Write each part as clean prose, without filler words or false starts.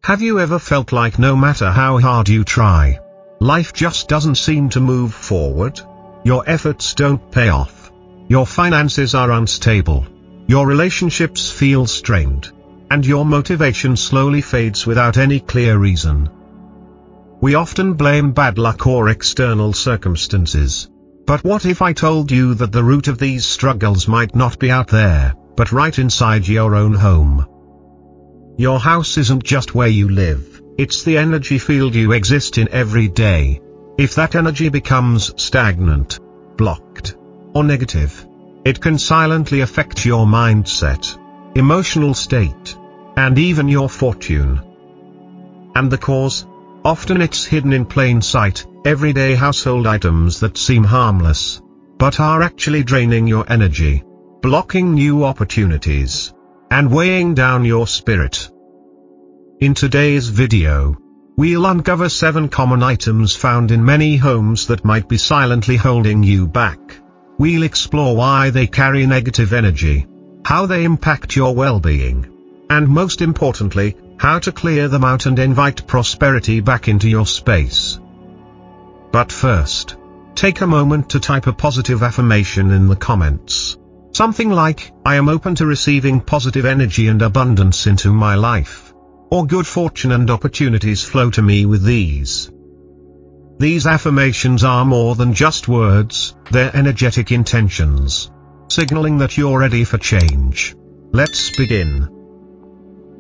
Have you ever felt like no matter how hard you try, life just doesn't seem to move forward? Your efforts don't pay off. Your finances are unstable. Your relationships feel strained. And your motivation slowly fades without any clear reason. We often blame bad luck or external circumstances. But what if I told you that the root of these struggles might not be out there, but right inside your own home? Your house isn't just where you live, it's the energy field you exist in every day. If that energy becomes stagnant, blocked, or negative, it can silently affect your mindset, emotional state, and even your fortune. And the cause? Often it's hidden in plain sight, everyday household items that seem harmless, but are actually draining your energy, blocking new opportunities, and weighing down your spirit. In today's video, we'll uncover 7 common items found in many homes that might be silently holding you back. We'll explore why they carry negative energy, how they impact your well-being, and most importantly, how to clear them out and invite prosperity back into your space. But first, take a moment to type a positive affirmation in the comments. Something like, I am open to receiving positive energy and abundance into my life. Or good fortune and opportunities flow to me with ease. These affirmations are more than just words, they're energetic intentions, signaling that you're ready for change. Let's begin.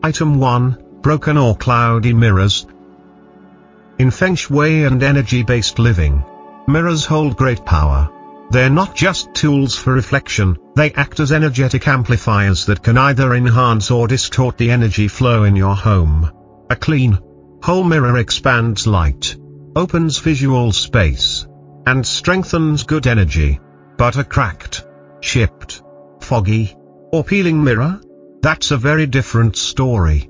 Item 1. Broken or cloudy mirrors. In Feng Shui and energy-based living, mirrors hold great power. They're not just tools for reflection, they act as energetic amplifiers that can either enhance or distort the energy flow in your home. A clean, whole mirror expands light, opens visual space, and strengthens good energy. But a cracked, chipped, foggy, or peeling mirror? That's a very different story.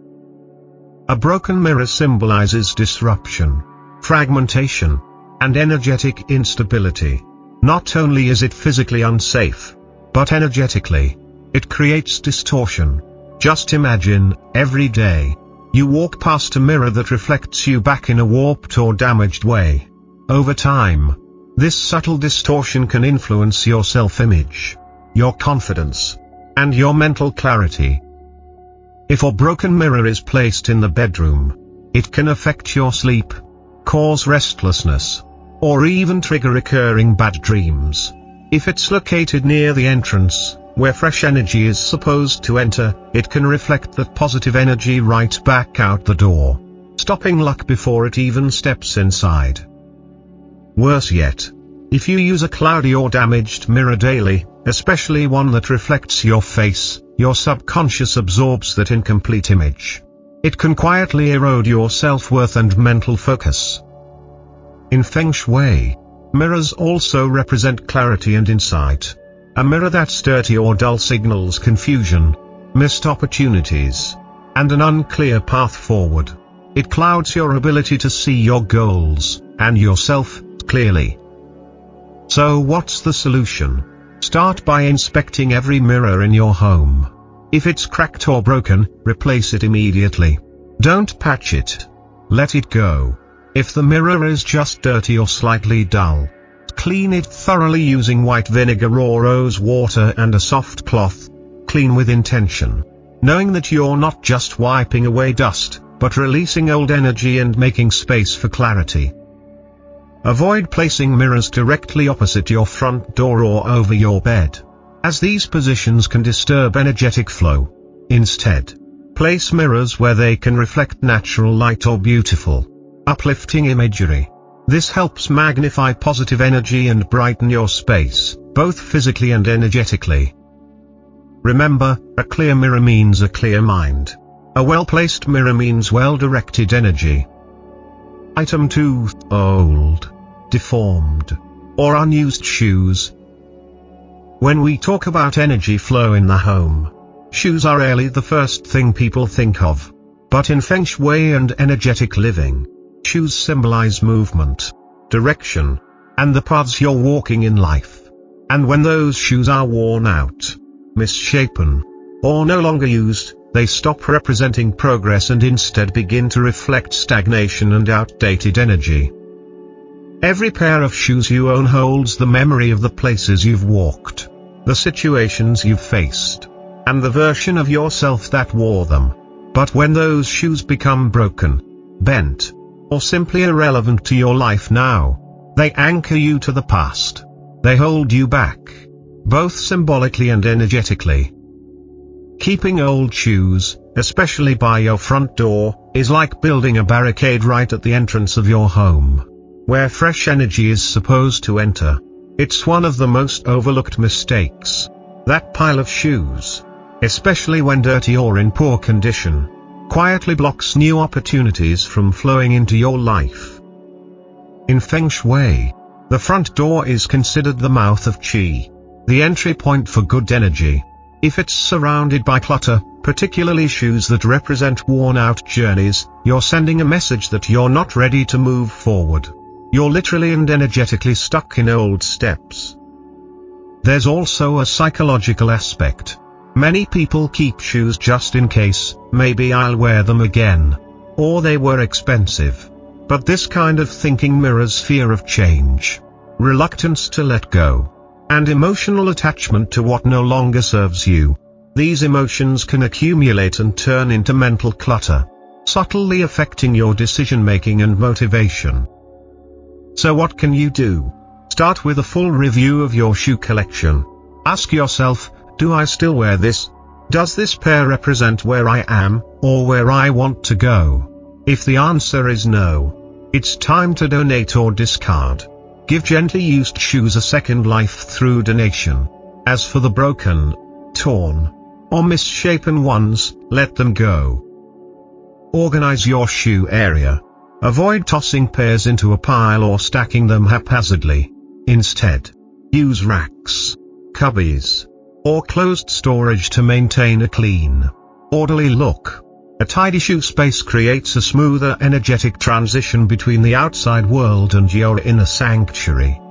A broken mirror symbolizes disruption, fragmentation, and energetic instability. Not only is it physically unsafe, but energetically, it creates distortion. Just imagine, every day, you walk past a mirror that reflects you back in a warped or damaged way. Over time, this subtle distortion can influence your self-image, your confidence, and your mental clarity. If a broken mirror is placed in the bedroom, it can affect your sleep, cause restlessness, or even trigger recurring bad dreams. If it's located near the entrance, where fresh energy is supposed to enter, it can reflect that positive energy right back out the door, stopping luck before it even steps inside. Worse yet, if you use a cloudy or damaged mirror daily, especially one that reflects your face, your subconscious absorbs that incomplete image. It can quietly erode your self-worth and mental focus. In Feng Shui, mirrors also represent clarity and insight. A mirror that's dirty or dull signals confusion, missed opportunities, and an unclear path forward. It clouds your ability to see your goals and yourself clearly. So what's the solution? Start by inspecting every mirror in your home. If it's cracked or broken, replace it immediately. Don't patch it. Let it go. If the mirror is just dirty or slightly dull, clean it thoroughly using white vinegar or rose water and a soft cloth. Clean with intention, knowing that you're not just wiping away dust, but releasing old energy and making space for clarity. Avoid placing mirrors directly opposite your front door or over your bed, as these positions can disturb energetic flow. Instead, place mirrors where they can reflect natural light or beautiful, uplifting imagery. This helps magnify positive energy and brighten your space, both physically and energetically. Remember, a clear mirror means a clear mind. A well-placed mirror means well-directed energy. Item 2. Old, deformed, or unused shoes. When we talk about energy flow in the home, shoes are rarely the first thing people think of. But in Feng Shui and energetic living, shoes symbolize movement, direction, and the paths you're walking in life. And when those shoes are worn out, misshapen, or no longer used, They stop representing progress and instead begin to reflect stagnation and outdated energy. Every pair of shoes you own holds the memory of the places you've walked, the situations you've faced, and the version of yourself that wore them. But when those shoes become broken, bent, or simply irrelevant to your life now, they anchor you to the past. They hold you back, both symbolically and energetically. Keeping old shoes, especially by your front door, is like building a barricade right at the entrance of your home, where fresh energy is supposed to enter. It's one of the most overlooked mistakes. That pile of shoes, especially when dirty or in poor condition, quietly blocks new opportunities from flowing into your life. In Feng Shui, the front door is considered the mouth of Qi, the entry point for good energy. If it's surrounded by clutter, particularly shoes that represent worn-out journeys, you're sending a message that you're not ready to move forward. You're literally and energetically stuck in old steps. There's also a psychological aspect. Many people keep shoes just in case, maybe I'll wear them again, or they were expensive. But this kind of thinking mirrors fear of change, reluctance to let go, and emotional attachment to what no longer serves you. These emotions can accumulate and turn into mental clutter, subtly affecting your decision-making and motivation. So what can you do? Start with a full review of your shoe collection. Ask yourself, do I still wear this? Does this pair represent where I am, or where I want to go? If the answer is no, it's time to donate or discard. Give gently used shoes a second life through donation. As for the broken, torn, or misshapen ones, let them go. Organize your shoe area. Avoid tossing pairs into a pile or stacking them haphazardly. Instead, use racks, cubbies, or closed storage to maintain a clean, orderly look. A tidy shoe space creates a smoother energetic transition between the outside world and your inner sanctuary.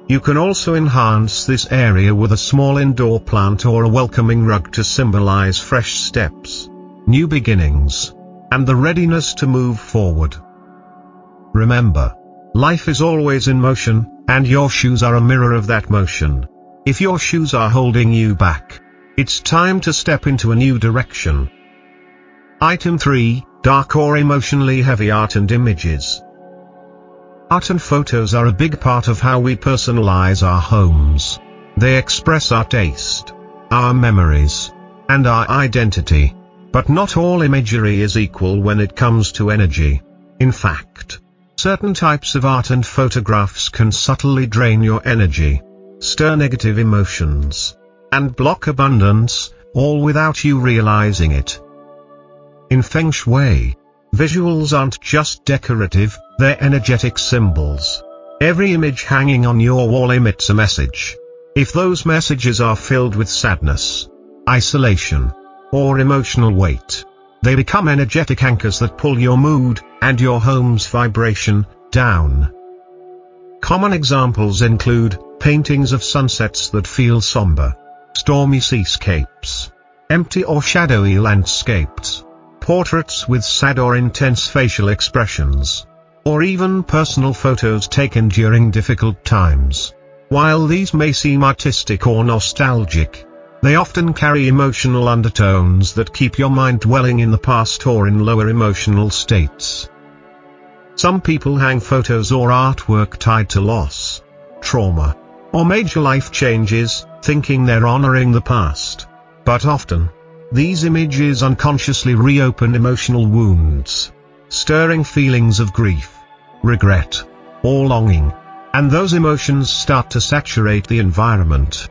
You can also enhance this area with a small indoor plant or a welcoming rug to symbolize fresh steps, new beginnings, and the readiness to move forward. Remember, life is always in motion, and your shoes are a mirror of that motion. If your shoes are holding you back, it's time to step into a new direction. Item 3, dark or emotionally heavy art and images. Art and photos are a big part of how we personalize our homes. They express our taste, our memories, and our identity. But not all imagery is equal when it comes to energy. In fact, certain types of art and photographs can subtly drain your energy, stir negative emotions, and block abundance, all without you realizing it. In Feng Shui, visuals aren't just decorative, they're energetic symbols. Every image hanging on your wall emits a message. If those messages are filled with sadness, isolation, or emotional weight, they become energetic anchors that pull your mood and your home's vibration down. Common examples include paintings of sunsets that feel somber, stormy seascapes, empty or shadowy landscapes, portraits with sad or intense facial expressions, or even personal photos taken during difficult times. While these may seem artistic or nostalgic, they often carry emotional undertones that keep your mind dwelling in the past or in lower emotional states. Some people hang photos or artwork tied to loss, trauma, or major life changes, thinking they're honoring the past. But often, these images unconsciously reopen emotional wounds, stirring feelings of grief, regret, or longing, and those emotions start to saturate the environment.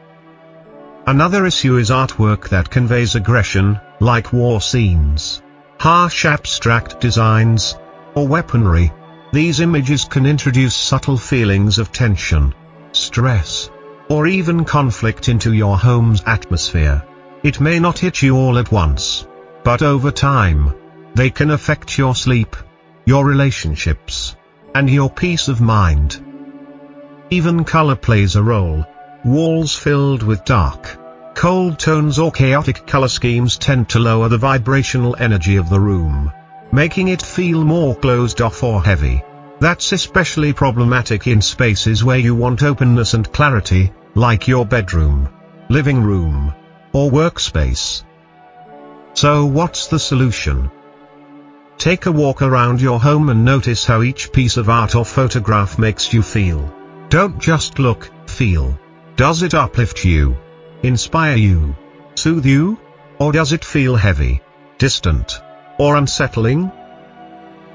Another issue is artwork that conveys aggression, like war scenes, harsh abstract designs, or weaponry. These images can introduce subtle feelings of tension, stress, or even conflict into your home's atmosphere. It may not hit you all at once, but over time, they can affect your sleep, your relationships, and your peace of mind. Even color plays a role. Walls filled with dark, Cold tones or chaotic color schemes tend to lower the vibrational energy of the room, making it feel more closed off or heavy. That's especially problematic in spaces where you want openness and clarity, like your bedroom, living room, or workspace. So what's the solution? Take a walk around your home and notice how each piece of art or photograph makes you feel. Don't just look, feel. Does it uplift you? Inspire you? Soothe you? Or does it feel heavy, distant, or unsettling?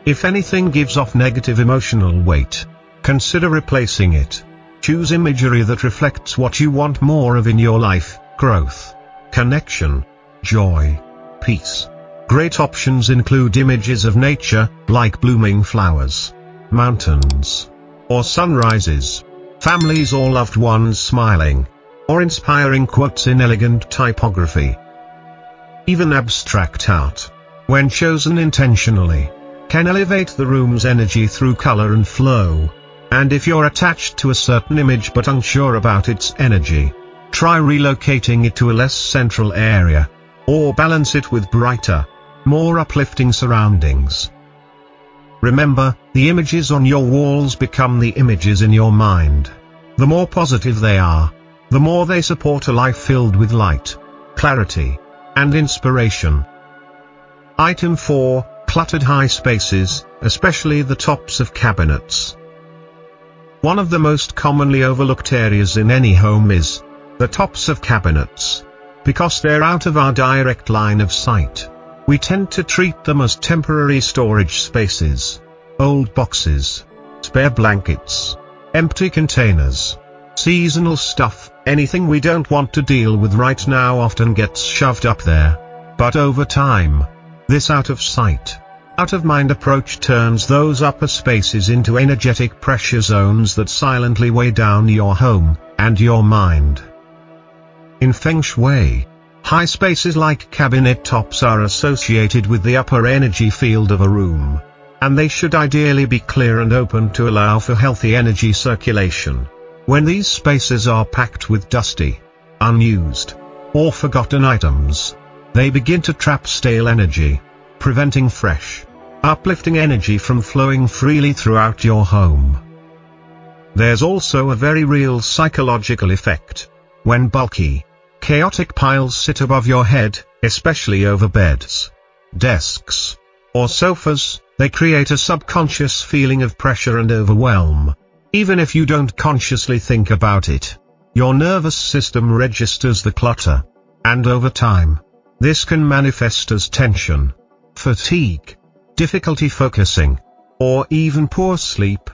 If anything gives off negative emotional weight, consider replacing it. Choose imagery that reflects what you want more of in your life: growth, connection, joy, peace. Great options include images of nature, like blooming flowers, mountains, or sunrises, families or loved ones smiling, or inspiring quotes in elegant typography. Even abstract art, when chosen intentionally, can elevate the room's energy through color and flow. And if you're attached to a certain image but unsure about its energy, try relocating it to a less central area, or balance it with brighter, more uplifting surroundings. Remember, the images on your walls become the images in your mind. The more positive they are, the more they support a life filled with light, clarity, and inspiration. Item 4. Cluttered high spaces, especially the tops of cabinets. One of the most commonly overlooked areas in any home is the tops of cabinets. Because they're out of our direct line of sight, we tend to treat them as temporary storage spaces. Old boxes, spare blankets, empty containers, seasonal stuff, anything we don't want to deal with right now often gets shoved up there. But over time, this out of sight, out of mind approach turns those upper spaces into energetic pressure zones that silently weigh down your home and your mind. In Feng Shui, high spaces like cabinet tops are associated with the upper energy field of a room, and they should ideally be clear and open to allow for healthy energy circulation. When these spaces are packed with dusty, unused, or forgotten items, they begin to trap stale energy, preventing fresh, uplifting energy from flowing freely throughout your home. There's also a very real psychological effect. When bulky, chaotic piles sit above your head, especially over beds, desks, or sofas, they create a subconscious feeling of pressure and overwhelm. Even if you don't consciously think about it, your nervous system registers the clutter, and over time, this can manifest as tension, fatigue, difficulty focusing, or even poor sleep.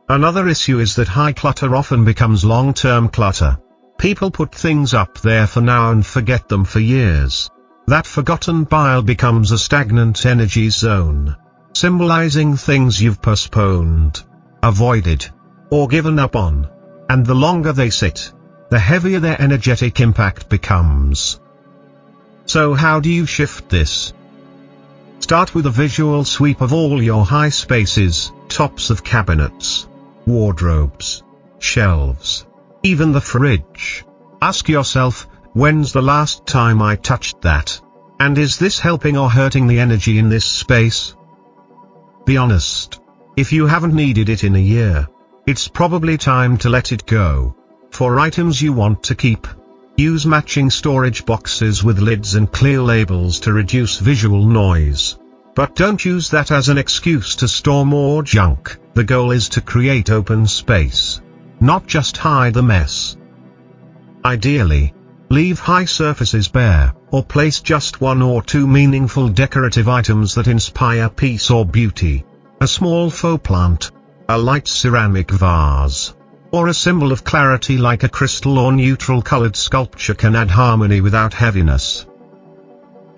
Another issue is that high clutter often becomes long-term clutter. People put things up there for now and forget them for years. That forgotten pile becomes a stagnant energy zone, symbolizing things you've postponed, avoided, or given up on. And the longer they sit, the heavier their energetic impact becomes. So how do you shift this? Start with a visual sweep of all your high spaces, tops of cabinets, wardrobes, shelves, even the fridge. Ask yourself, when's the last time I touched that? And is this helping or hurting the energy in this space? Be honest. If you haven't needed it in a year, it's probably time to let it go. For items you want to keep, use matching storage boxes with lids and clear labels to reduce visual noise. But don't use that as an excuse to store more junk. The goal is to create open space, not just hide the mess. Ideally, leave high surfaces bare, or place just one or two meaningful decorative items that inspire peace or beauty. A small faux plant, a light ceramic vase, or a symbol of clarity like a crystal or neutral-colored sculpture can add harmony without heaviness.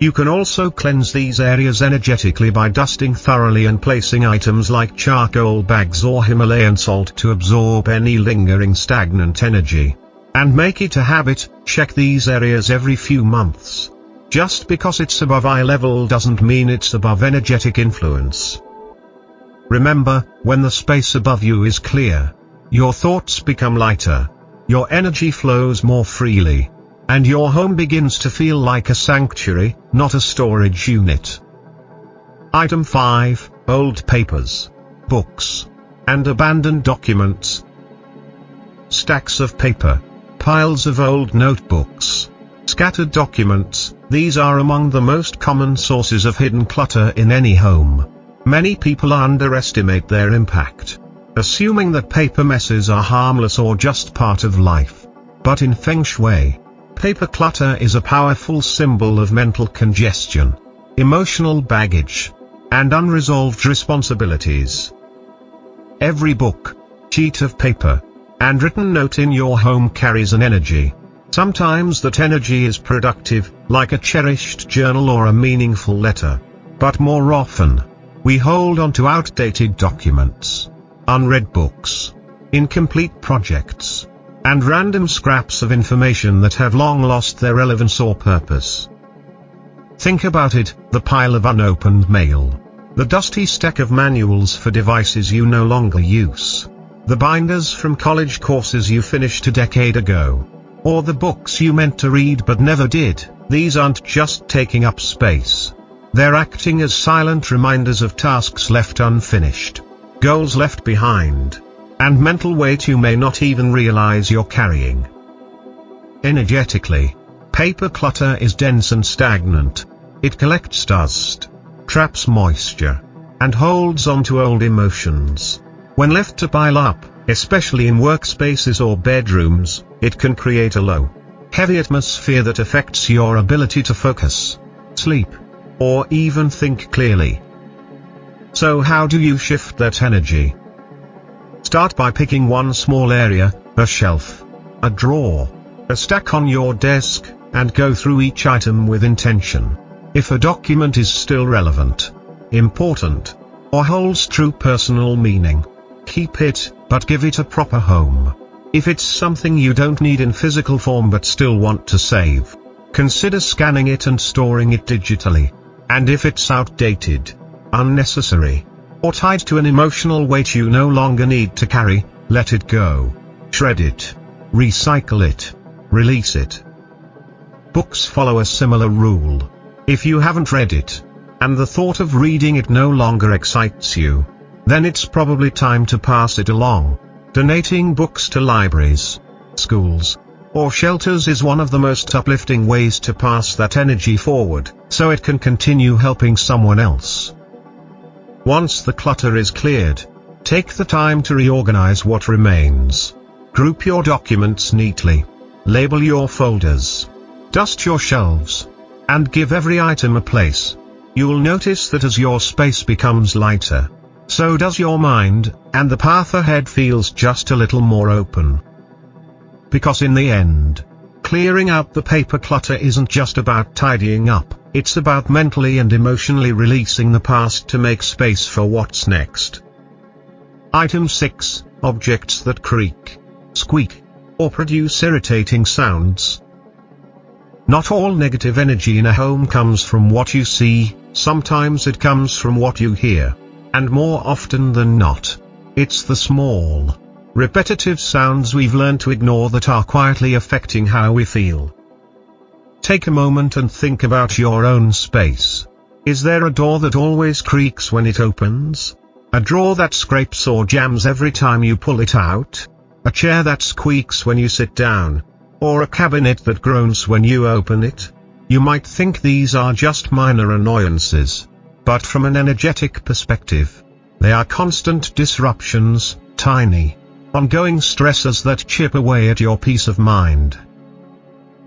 You can also cleanse these areas energetically by dusting thoroughly and placing items like charcoal bags or Himalayan salt to absorb any lingering stagnant energy. And make it a habit, check these areas every few months. Just because it's above eye level doesn't mean it's above energetic influence. Remember, when the space above you is clear, your thoughts become lighter, your energy flows more freely, and your home begins to feel like a sanctuary, not a storage unit. Item 5, old papers, books, and abandoned documents. Stacks of paper, piles of old notebooks, scattered documents, these are among the most common sources of hidden clutter in any home. Many people underestimate their impact, assuming that paper messes are harmless or just part of life. But in Feng Shui, paper clutter is a powerful symbol of mental congestion, emotional baggage, and unresolved responsibilities. Every book, sheet of paper, and written note in your home carries an energy. Sometimes that energy is productive, like a cherished journal or a meaningful letter. But more often, we hold on to outdated documents, unread books, incomplete projects, and random scraps of information that have long lost their relevance or purpose. Think about it, the pile of unopened mail, the dusty stack of manuals for devices you no longer use, the binders from college courses you finished a decade ago, or the books you meant to read but never did. These aren't just taking up space. They're acting as silent reminders of tasks left unfinished, goals left behind, and mental weight you may not even realize you're carrying. Energetically, paper clutter is dense and stagnant. It collects dust, traps moisture, and holds on to old emotions. When left to pile up, especially in workspaces or bedrooms, it can create a low, heavy atmosphere that affects your ability to focus, sleep, or even think clearly. So how do you shift that energy? Start by picking one small area, a shelf, a drawer, a stack on your desk, and go through each item with intention. If a document is still relevant, important, or holds true personal meaning, keep it, but give it a proper home. If it's something you don't need in physical form but still want to save, consider scanning it and storing it digitally. And if it's outdated, unnecessary, or tied to an emotional weight you no longer need to carry, let it go. Shred it, recycle it, release it. Books follow a similar rule. If you haven't read it, and the thought of reading it no longer excites you, then it's probably time to pass it along. Donating books to libraries, schools, or shelters is one of the most uplifting ways to pass that energy forward, so it can continue helping someone else. Once the clutter is cleared, take the time to reorganize what remains. Group your documents neatly, label your folders, dust your shelves, and give every item a place. You'll notice that as your space becomes lighter, so does your mind, and the path ahead feels just a little more open. Because in the end, clearing out the paper clutter isn't just about tidying up, it's about mentally and emotionally releasing the past to make space for what's next. Item 6, objects that creak, squeak, or produce irritating sounds. Not all negative energy in a home comes from what you see, sometimes it comes from what you hear. And more often than not, it's the small, repetitive sounds we've learned to ignore that are quietly affecting how we feel. Take a moment and think about your own space. Is there a door that always creaks when it opens? A drawer that scrapes or jams every time you pull it out? A chair that squeaks when you sit down? Or a cabinet that groans when you open it? You might think these are just minor annoyances. But from an energetic perspective, they are constant disruptions, tiny, ongoing stressors that chip away at your peace of mind.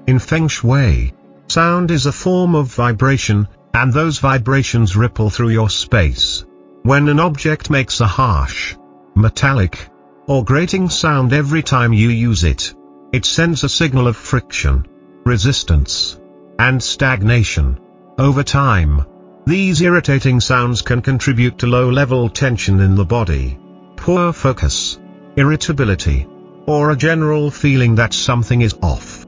In Feng Shui, sound is a form of vibration, and those vibrations ripple through your space. When an object makes a harsh, metallic, or grating sound every time you use it, it sends a signal of friction, resistance, and stagnation. Over time, these irritating sounds can contribute to low-level tension in the body, poor focus, irritability, or a general feeling that something is off.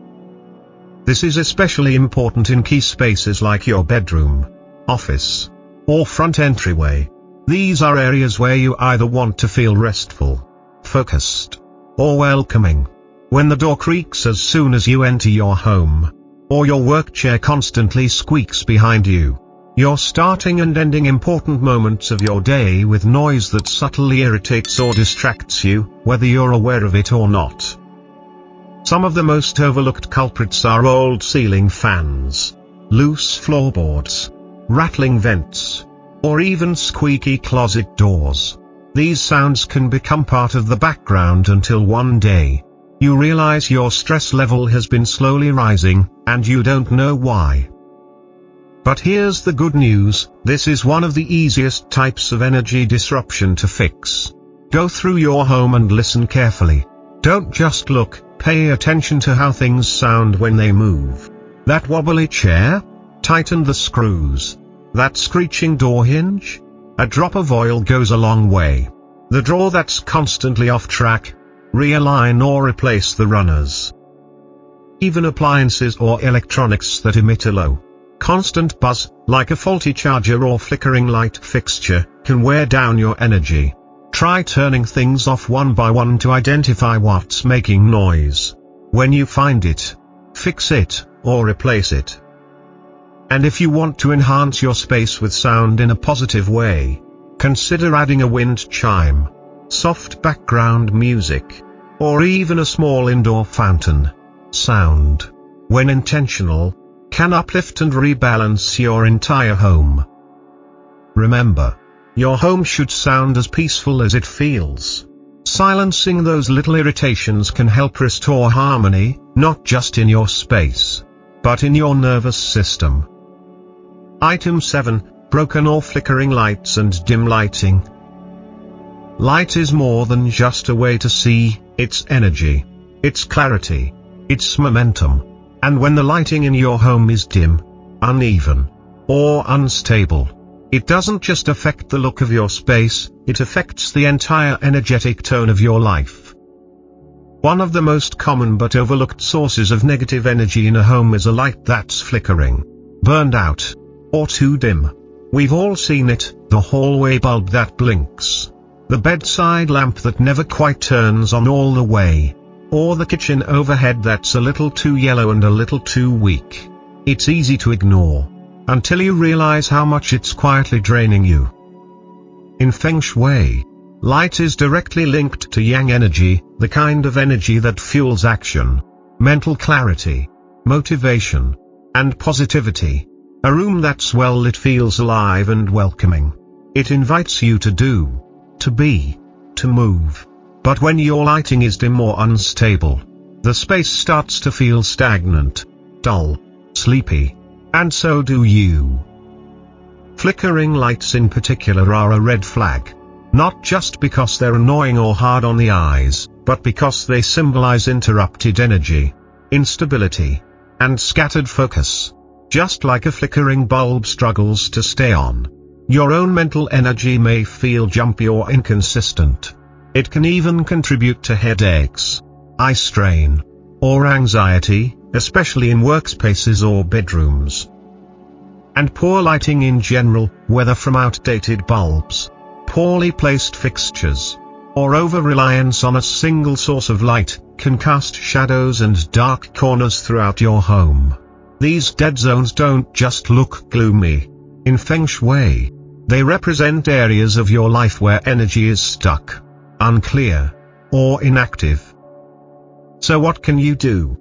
This is especially important in key spaces like your bedroom, office, or front entryway. These are areas where you either want to feel restful, focused, or welcoming. When the door creaks as soon as you enter your home, or your work chair constantly squeaks behind you, you're starting and ending important moments of your day with noise that subtly irritates or distracts you, whether you're aware of it or not. Some of the most overlooked culprits are old ceiling fans, loose floorboards, rattling vents, or even squeaky closet doors. These sounds can become part of the background until one day you realize your stress level has been slowly rising, and you don't know why. But here's the good news: this is one of the easiest types of energy disruption to fix. Go through your home and listen carefully. Don't just look, pay attention to how things sound when they move. That wobbly chair? Tighten the screws. That screeching door hinge? A drop of oil goes a long way. The drawer that's constantly off track? Realign or replace the runners. Even appliances or electronics that emit a low, constant buzz, like a faulty charger or flickering light fixture, can wear down your energy. Try turning things off one by one to identify what's making noise. When you find it, fix it, or replace it. And if you want to enhance your space with sound in a positive way, consider adding a wind chime, soft background music, or even a small indoor fountain. Sound, when intentional, can uplift and rebalance your entire home. Remember, your home should sound as peaceful as it feels. Silencing those little irritations can help restore harmony, not just in your space, but in your nervous system. Item 7. Broken or flickering lights and dim lighting. Light is more than just a way to see, it's energy. It's clarity. It's momentum. And when the lighting in your home is dim, uneven, or unstable, it doesn't just affect the look of your space, it affects the entire energetic tone of your life. One of the most common but overlooked sources of negative energy in a home is a light that's flickering, burned out, or too dim. We've all seen it: the hallway bulb that blinks, the bedside lamp that never quite turns on all the way, or the kitchen overhead that's a little too yellow and a little too weak. It's easy to ignore, until you realize how much it's quietly draining you. In Feng Shui, light is directly linked to Yang energy, the kind of energy that fuels action, mental clarity, motivation, and positivity. A room that's well lit feels alive and welcoming. It invites you to do, to be, to move. But when your lighting is dim or unstable, the space starts to feel stagnant, dull, sleepy, and so do you. Flickering lights in particular are a red flag, not just because they're annoying or hard on the eyes, but because they symbolize interrupted energy, instability, and scattered focus. Just like a flickering bulb struggles to stay on, your own mental energy may feel jumpy or inconsistent. It can even contribute to headaches, eye strain, or anxiety, especially in workspaces or bedrooms. And poor lighting in general, whether from outdated bulbs, poorly placed fixtures, or over-reliance on a single source of light, can cast shadows and dark corners throughout your home. These dead zones don't just look gloomy. In Feng Shui, they represent areas of your life where energy is stuck, unclear, or inactive. So what can you do?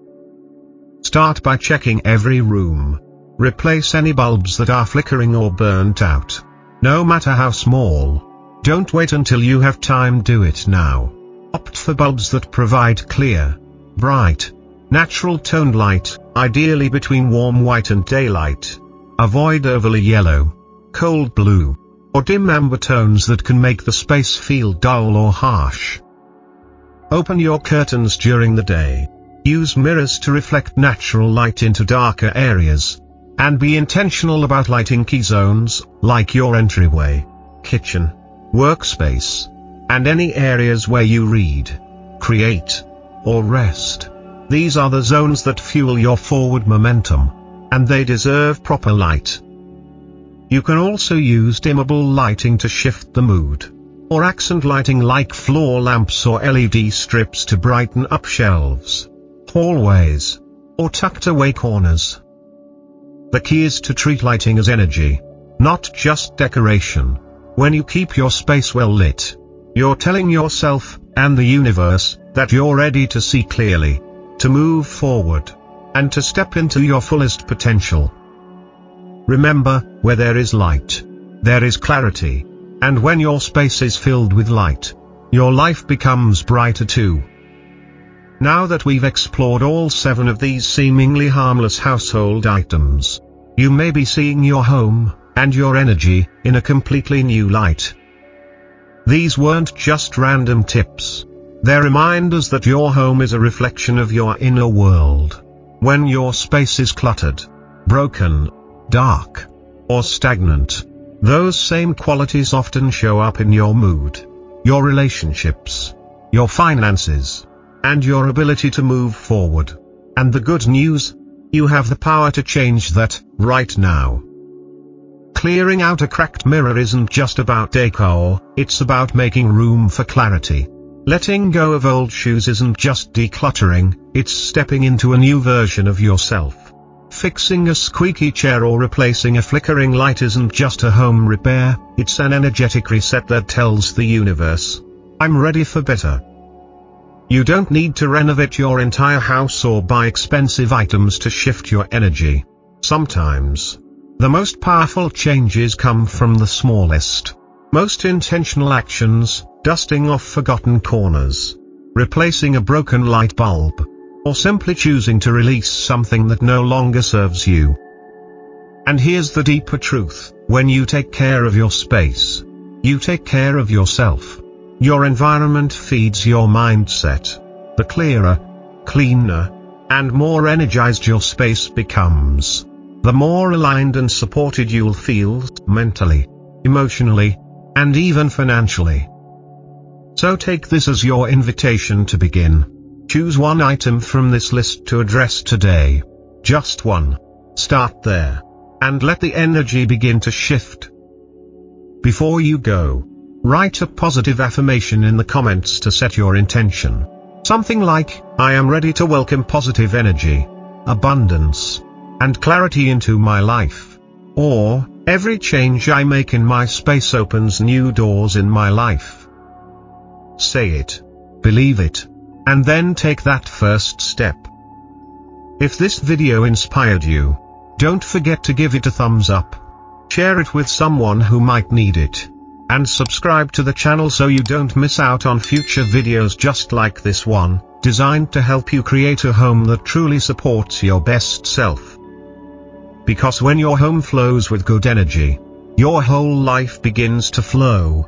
Start by checking every room. Replace any bulbs that are flickering or burnt out, no matter how small. Don't wait until you have time, do it now. Opt for bulbs that provide clear, bright, natural toned light, ideally between warm white and daylight. Avoid overly yellow, cold blue, or dim amber tones that can make the space feel dull or harsh. Open your curtains during the day. Use mirrors to reflect natural light into darker areas. And be intentional about lighting key zones, like your entryway, kitchen, workspace, and any areas where you read, create, or rest. These are the zones that fuel your forward momentum, and they deserve proper light. You can also use dimmable lighting to shift the mood. or accent lighting like floor lamps or LED strips to brighten up shelves, hallways, or tucked away corners. The key is to treat lighting as energy, not just decoration. When you keep your space well lit, you're telling yourself and the universe that you're ready to see clearly, to move forward, and to step into your fullest potential. Remember, where there is light, there is clarity, and when your space is filled with light, your life becomes brighter too. Now that we've explored all 7 of these seemingly harmless household items, you may be seeing your home and your energy in a completely new light. These weren't just random tips. They're reminders that your home is a reflection of your inner world. When your space is cluttered, broken, dark, or stagnant, those same qualities often show up in your mood, your relationships, your finances, and your ability to move forward. And the good news? You have the power to change that, right now. Clearing out a cracked mirror isn't just about decor, it's about making room for clarity. Letting go of old shoes isn't just decluttering, it's stepping into a new version of yourself. Fixing a squeaky chair or replacing a flickering light isn't just a home repair, it's an energetic reset that tells the universe, I'm ready for better. You don't need to renovate your entire house or buy expensive items to shift your energy. Sometimes, the most powerful changes come from the smallest, most intentional actions, dusting off forgotten corners, replacing a broken light bulb, or simply choosing to release something that no longer serves you. And here's the deeper truth: when you take care of your space, you take care of yourself. Your environment feeds your mindset. The clearer, cleaner, and more energized your space becomes, the more aligned and supported you'll feel, mentally, emotionally, and even financially. So take this as your invitation to begin. Choose one item from this list to address today. Just one. Start there. And let the energy begin to shift. Before you go, write a positive affirmation in the comments to set your intention. Something like, I am ready to welcome positive energy, abundance, and clarity into my life. Or, every change I make in my space opens new doors in my life. Say it, believe it, and then take that first step. If this video inspired you, don't forget to give it a thumbs up. Share it with someone who might need it. And subscribe to the channel so you don't miss out on future videos just like this one, designed to help you create a home that truly supports your best self. Because when your home flows with good energy, your whole life begins to flow.